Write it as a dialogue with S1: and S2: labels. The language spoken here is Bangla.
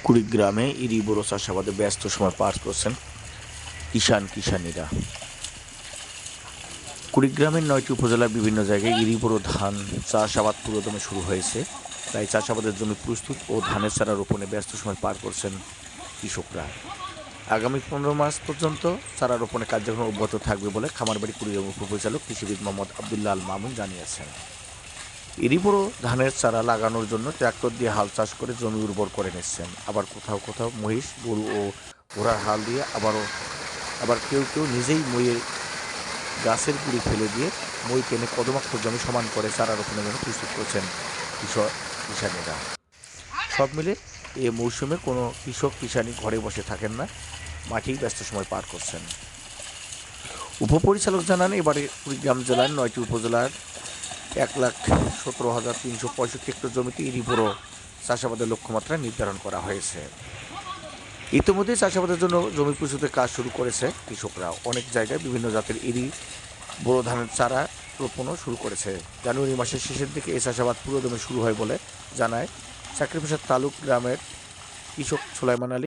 S1: কুড়িগ্রামে ইরি বোরো চাষাবাদে ব্যস্ত সময় পার করছেন কিষাণীরা। কুড়িগ্রামের ৯টি উপজেলার বিভিন্ন জায়গায় ইরি বোরো ধান চাষাবাদ পুরোদমে শুরু হয়েছে। তাই চাষাবাদের জমি প্রস্তুত ও ধানের চারা রোপণে ব্যস্ত সময় পার করছেন কৃষকরা। আগামী 15 মাস পর্যন্ত চারা রোপণের কার্যক্রম অব্যাহত থাকবে বলে খামারবাড়ি কুড়িগ্রাম উপপরিচালক কৃষিবিদ মোহাম্মদ আবদুল্লাহ আল মামুন জানিয়েছেন। এরই বড় ধানের চারা লাগানোর জন্য ট্রাক্টর দিয়ে হাল চাষ করে জমি উর্বর করে নিচ্ছেন। আবার কোথাও কোথাও মহিষ, গরু ও ঘোড়ার হাল দিয়ে আবার কেউ কেউ নিজেই মইয়ের গাছের গুঁড়ি ফেলে দিয়ে মই টেনে কদমাক্ষ জমি সমান করে চারা রোপণের জন্য প্রস্তুত করছেন কিষাণীরা। সব মিলে এ মৌসুমে কোনো কিষাণী ঘরে বসে থাকেন না, মাঠেই ব্যস্ত সময় পার করছেন। উপপরিচালক জানান, এবারে কুড়িগ্রাম জেলার 9টি উপজেলার 1,17,365 হেক্টর জমিতে ইরি বোরো চাষাবাদের লক্ষ্যমাত্রা নির্ধারণ করা হয়েছে। ইতিমধ্যে চাষাবাদের জন্য জমি প্রস্তুতের কাজ শুরু করেছে কৃষকরা। অনেক জায়গায় বিভিন্ন জাতের ইরি বোরো ধানের চারা রোপণও শুরু করেছে। জানুয়ারি মাসের শেষের দিকে এই চাষাবাদ পুরোদমে শুরু হয় বলে জানায় চাকরিপ্রসাদ তালুক গ্রামের কৃষক সুলাইমান আলী।